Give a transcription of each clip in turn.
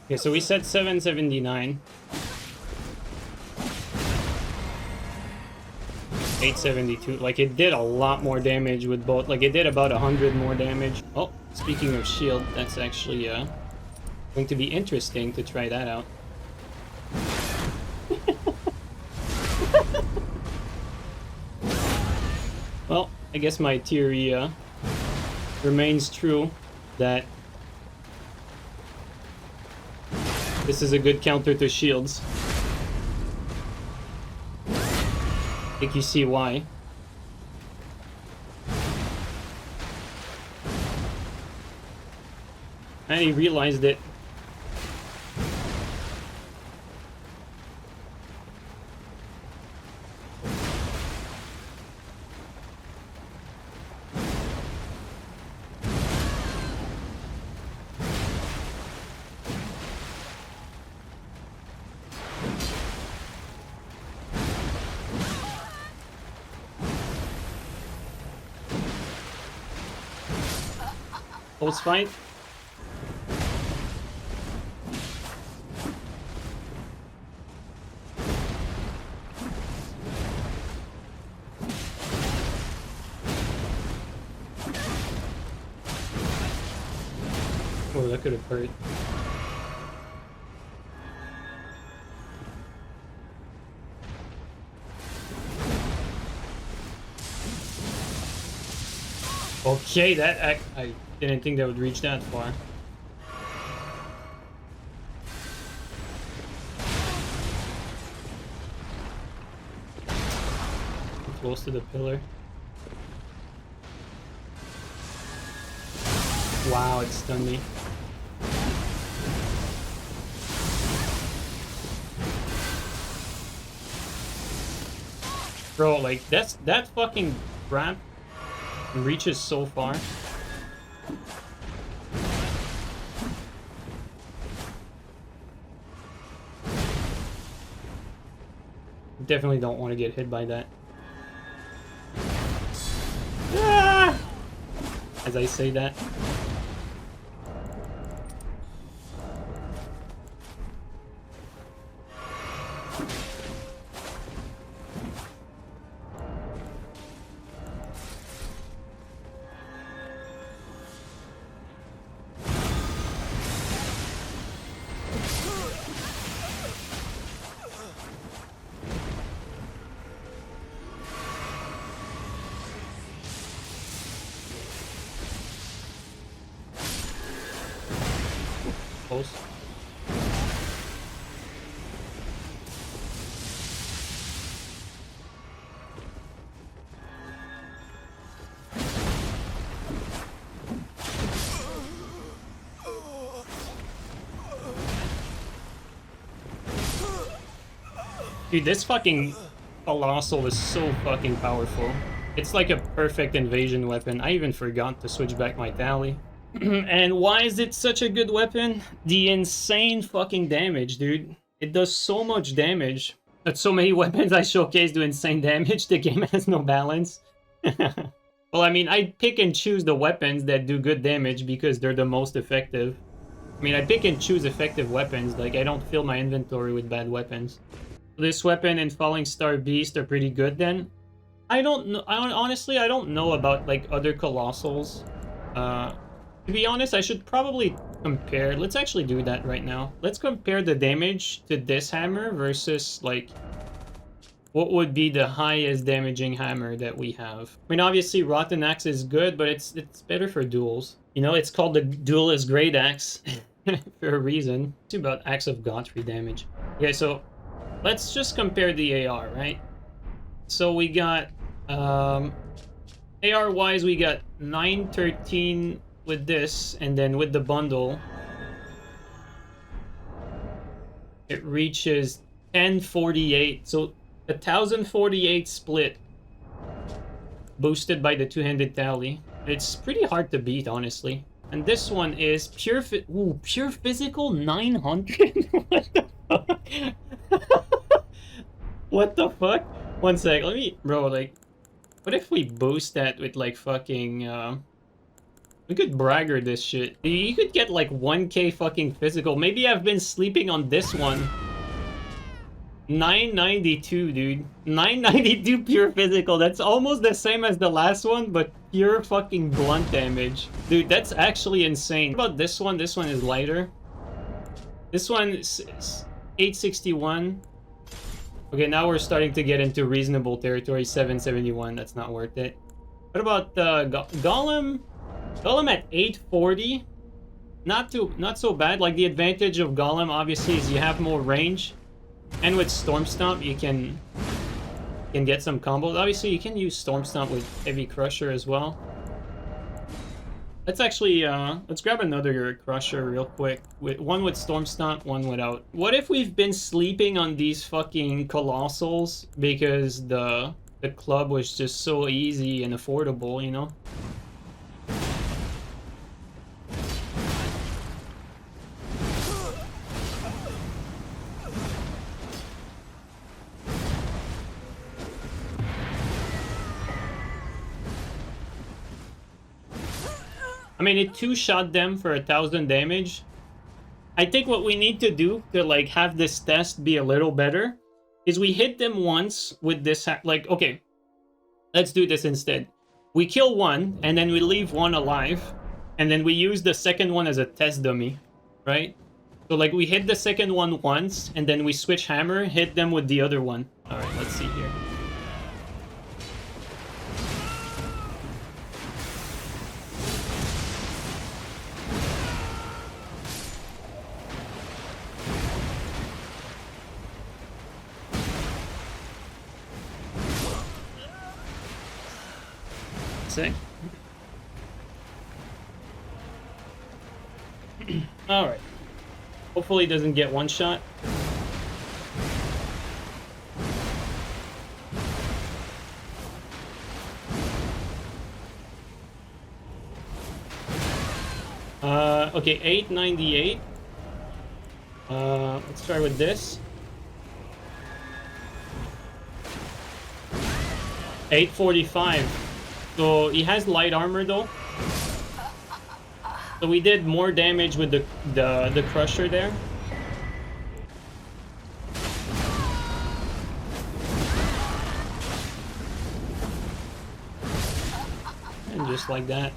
Okay, so we said 779. 872. Like, it did a lot more damage with both. Like, it did about 100 more damage. Oh, speaking of shield, that's actually going to be interesting to try that out. Well, I guess my theory remains true that this is a good counter to shields. I think you see why. And he realized it. Post fight. Oh, that could have hurt. Okay, that I didn't think that would reach that far. Close to the pillar. Wow, it stunned me. Bro, like that fucking ramp reaches so far. Definitely don't want to get hit by that. Ah! As I say that. Close. Dude, this fucking Colossal is so fucking powerful. It's like a perfect invasion weapon. I even forgot to switch back my tally. And why is it such a good weapon? The insane fucking damage, dude. It does so much damage. But so many weapons I showcase do insane damage, the game has no balance. Well, I mean, I pick and choose the weapons that do good damage because they're the most effective. I mean, I pick and choose effective weapons, like I don't fill my inventory with bad weapons. This weapon and Falling Star Beast are pretty good then. I don't know, honestly, I don't know about like other Colossals. To be honest, I should probably compare. Let's actually do that right now. Let's compare the damage to this hammer versus like what would be the highest damaging hammer that we have. I mean, obviously Rotten Axe is good, but it's better for duels. You know, it's called the Duelist Great Axe for a reason. It's about Axe of Godfrey damage. Okay, so let's just compare the AR, right? So we got AR wise, we got 913 with this, and then with the bundle it reaches 1048. So 1048 split boosted by the two-handed tally. It's pretty hard to beat, honestly. And this one is pure physical 900. What the fuck? What the fuck? One sec, let me, bro, like, what if we boost that with like fucking We could bragger this shit. You could get like 1k fucking physical. Maybe I've been sleeping on this one. 992, dude. 992 pure physical. That's almost the same as the last one, but pure fucking blunt damage. Dude, that's actually insane. What about this one? This one is lighter. This one is 861. Okay, now we're starting to get into reasonable territory. 771. That's not worth it. What about Golem? Golem at 840. Not so bad. Like, the advantage of Golem obviously is you have more range. And with Storm Stomp, you can get some combos. Obviously, you can use Storm Stomp with Heavy Crusher as well. Let's actually, let's grab another Crusher real quick. One with Storm Stomp, one without. What if we've been sleeping on these fucking Colossals because the club was just so easy and affordable, you know? I mean, it two-shot them for 1,000 damage. I think what we need to do to, like, have this test be a little better is we hit them once with this, like, okay, let's do this instead. We kill one, and then we leave one alive, and then we use the second one as a test dummy, right? So, like, we hit the second one once, and then we switch hammer, hit them with the other one. Alright, let's see here. Alright. Hopefully it doesn't get one shot. Okay, 898. Let's try with this. 845. So he has light armor though. So we did more damage with the Crusher there. And just like that.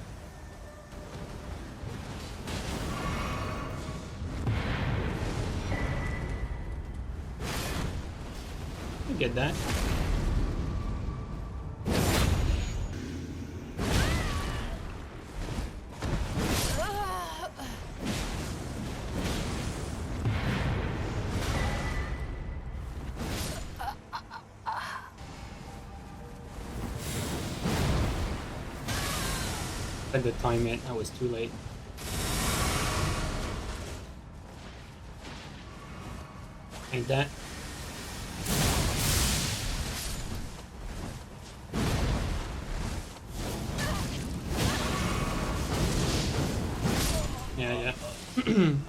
I get that. I had to time it, I was too late. Ain't that? Yeah.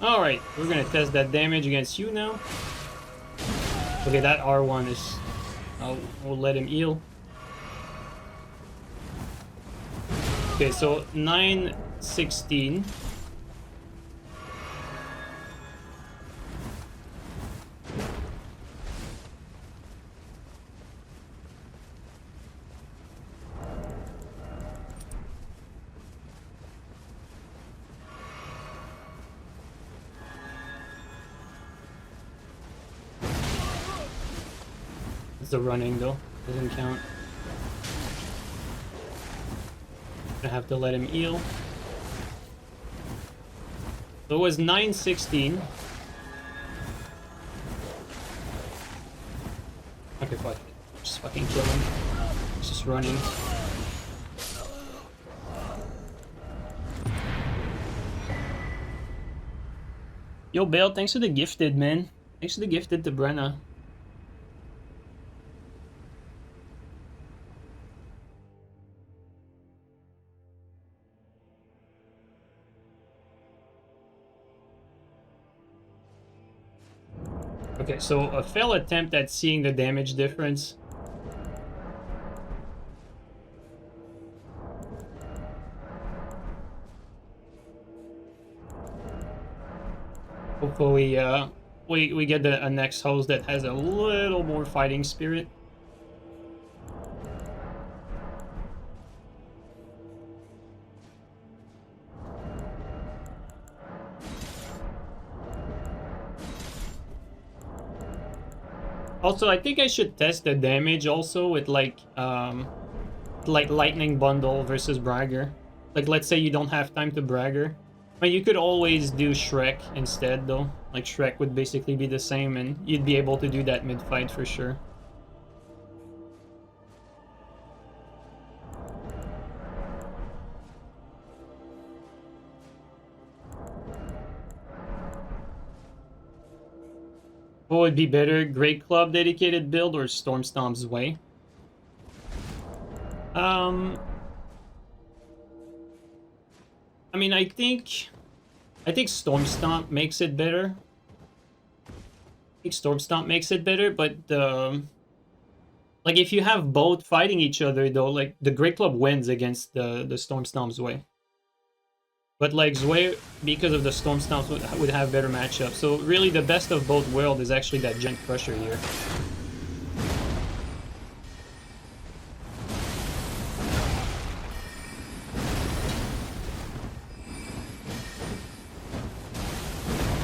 Alright, we're gonna test that damage against you now. Okay, that R1 is... we'll let him heal. Okay, so 916. It's the running though, doesn't count. I have to let him heal. So it was 916. Okay, fuck. Just fucking kill him. He's just running. Yo, Bale, thanks for the gifted, man. Thanks for the gifted to Brenna. Okay, so a failed attempt at seeing the damage difference. Hopefully, we get a next host that has a little more fighting spirit. Also, I think I should test the damage also with like lightning bundle versus bragger. Like, let's say you don't have time to bragger. I mean, you could always do Shrek instead though. Like, Shrek would basically be the same and you'd be able to do that mid-fight for sure. What would be better, Greatclub dedicated build or Stormstomp's Way? I mean, I think Stormstomp makes it better. But like, if you have both fighting each other though, like the Greatclub wins against the Stormstomp's Way. But like Zwei, because of the Stormstomps, would have better matchups. So really the best of both worlds is actually that Gent Crusher here.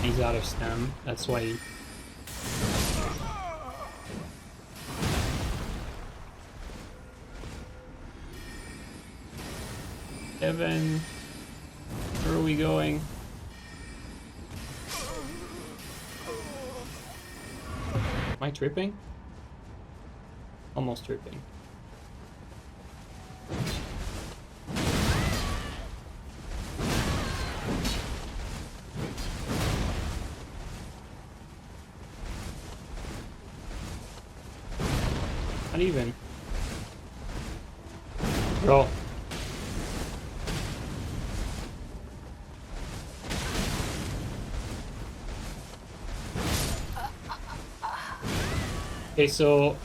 He's out of stem, that's why he... Kevin... Where are we going? Am I tripping? Almost tripping. Not even. Bro. Okay, so,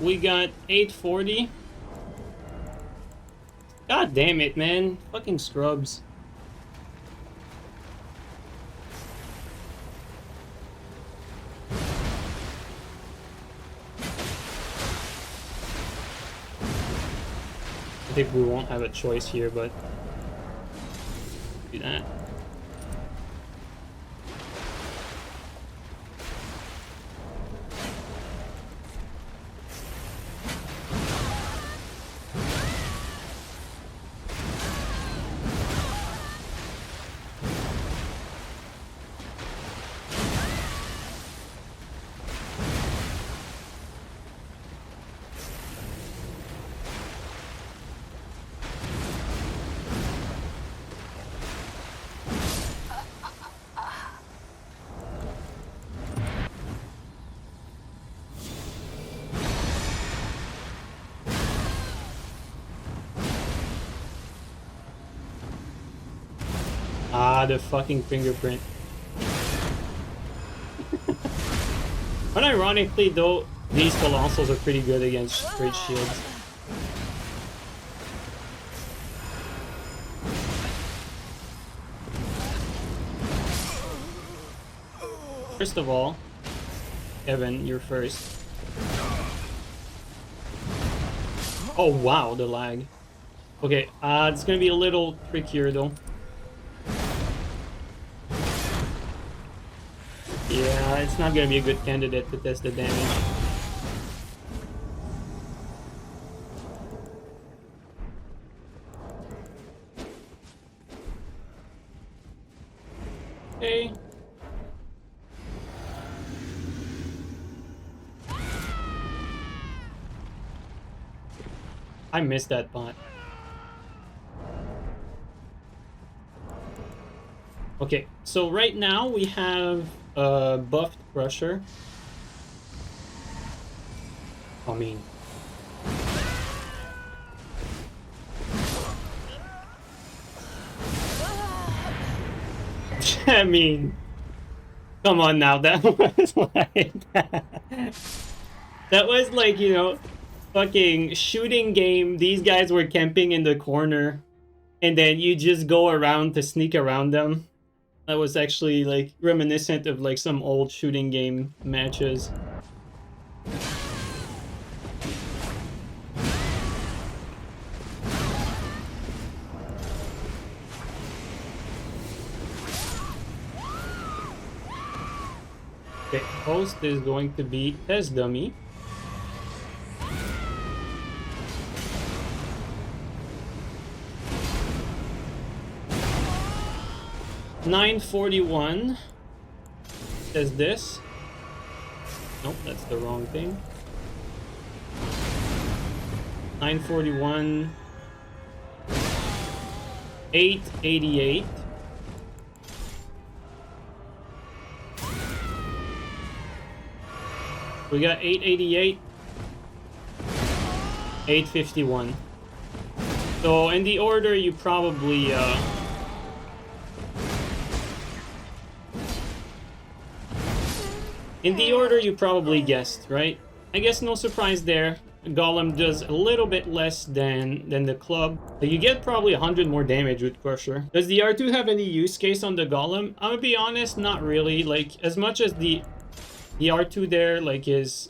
we got 840. God damn it, man. Fucking scrubs. I think we won't have a choice here, but... do that. Ah, the fucking fingerprint. Unironically, though, these Colossals are pretty good against straight shields. First of all, Evan, you're first. Oh wow, the lag. Okay, it's gonna be a little trickier though. Yeah, it's not gonna be a good candidate to test the damage. Okay. I missed that bot. Okay, so right now we have buffed Crusher. I mean... I mean... Come on now, that was like... that was like, you know, fucking shooting game. These guys were camping in the corner. And then you just go around to sneak around them. That was actually like reminiscent of like some old shooting game matches. Okay, host is going to be test dummy. $9.41 says this. Nope, that's the wrong thing. 9.41. 8.88. We got 8.88. 8.51. So in the order you probably guessed, right? I guess no surprise there. Golem does a little bit less than the club. But you get probably 100 more damage with Crusher. Does the R2 have any use case on the Golem? I'm gonna be honest, not really. Like, as much as the R2 there, like, is...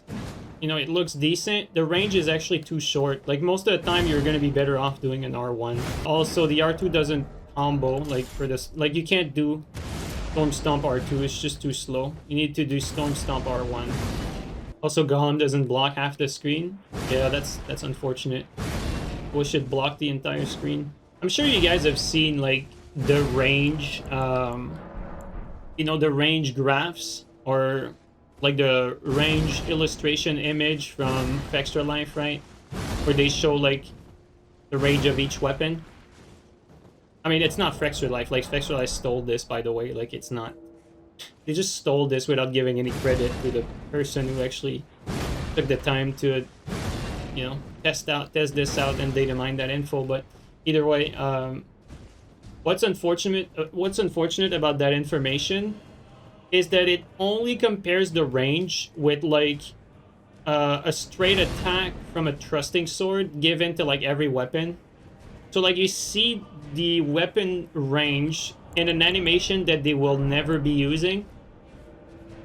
You know, it looks decent. The range is actually too short. Like, most of the time, you're gonna be better off doing an R1. Also, the R2 doesn't combo, like, for this... Like, you can't do Storm Stomp R2. It's just too slow. You need to do Storm Stomp R1. Also, Golem doesn't block half the screen. Yeah, that's unfortunate. Wish it blocked the entire screen. I'm sure you guys have seen, like, the range, you know, the range graphs, or like the range illustration image from Extra Life, right? Where they show, like, the range of each weapon. I mean, it's not Extra Life. Like, Extra Life stole this, by the way. Like, it's not... They just stole this without giving any credit to the person who actually took the time to, you know, test this out and data mine that info. But either way, what's unfortunate about that information is that it only compares the range with, like, a straight attack from a thrusting sword given to, like, every weapon. So, like, you see the weapon range in an animation that they will never be using.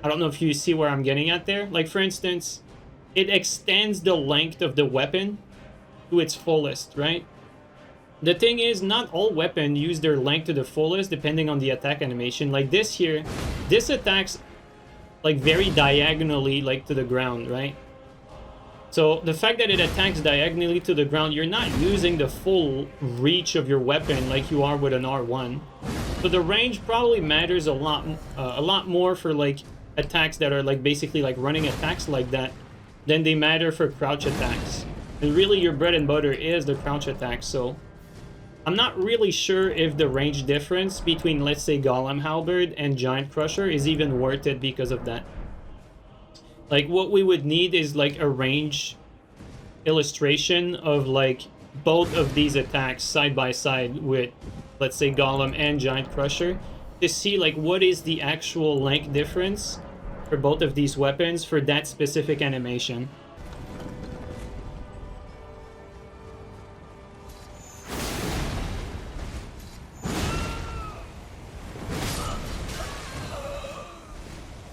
I don't know if you see where I'm getting at there. Like, for instance, it extends the length of the weapon to its fullest, right? The thing is, not all weapons use their length to the fullest depending on the attack animation. Like this here, this attacks, like, very diagonally, like, to the ground, right? So the fact that it attacks diagonally to the ground, you're not using the full reach of your weapon like you are with an R1. So the range probably matters a lot more for, like, attacks that are, like, basically like running attacks like that than they matter for crouch attacks. And really, your bread and butter is the crouch attacks. So I'm not really sure if the range difference between, let's say, Golem Halberd and Giant Crusher is even worth it because of that. Like, what we would need is, like, a range illustration of, like, both of these attacks side by side with, let's say, Golem and Giant Crusher, to see, like, what is the actual length difference for both of these weapons for that specific animation.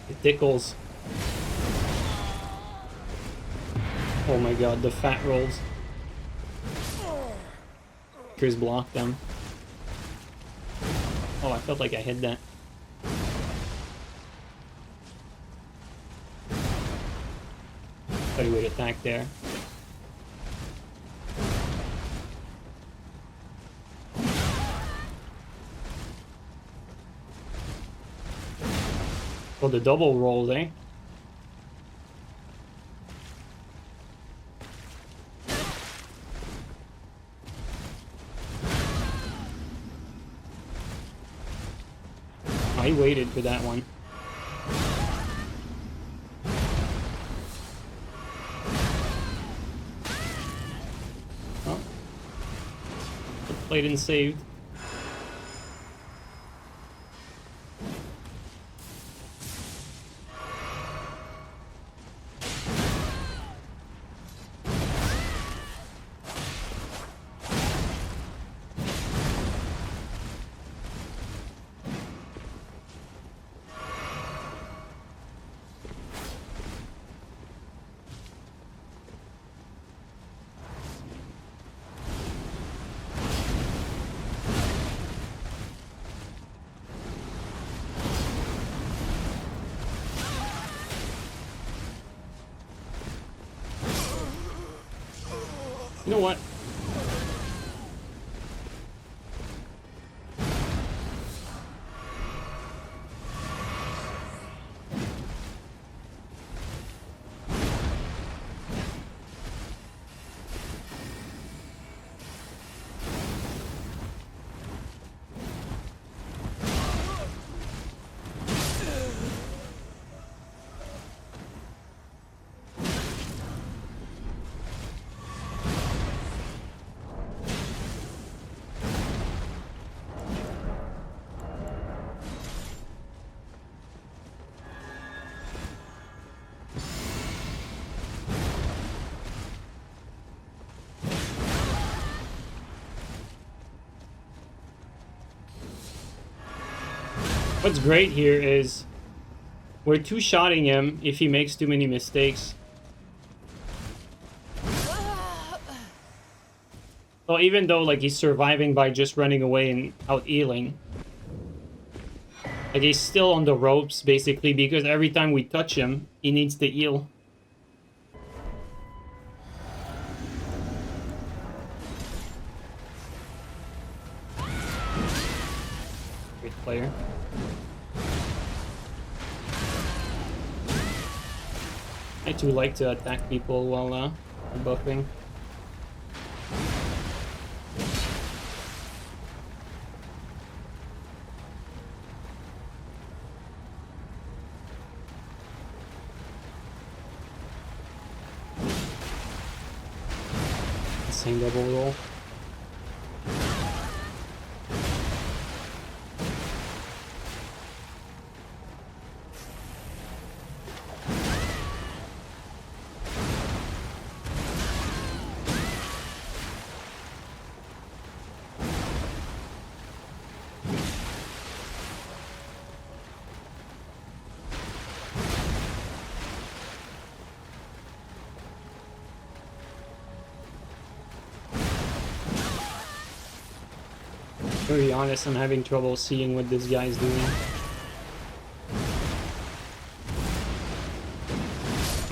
It tickles. Oh my god, the fat rolls. Chris blocked them. Oh, I felt like I hit that. Thought he would attack there. Oh, the double rolls, eh? I waited for that one. Oh. Played and saved. You know what? What's great here is we're two-shotting him if he makes too many mistakes. So even though like he's surviving by just running away and out-healing, like he's still on the ropes basically because every time we touch him, he needs to heal. Great player. I too like to attack people while buffing. Same double roll. To be honest, I'm having trouble seeing what this guy's doing.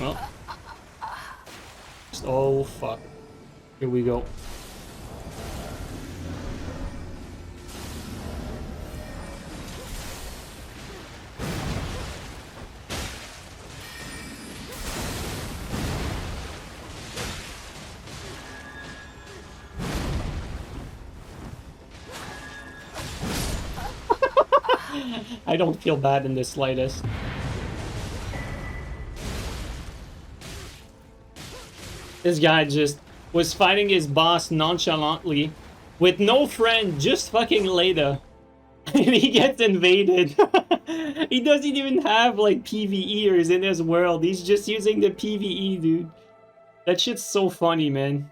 Well. Oh, fuck. Here we go. I don't feel bad in the slightest. This guy just was fighting his boss nonchalantly with no friend, just fucking Leda. And he gets invaded. He doesn't even have like PvEers in his world. He's just using the PvE, dude. That shit's so funny, man.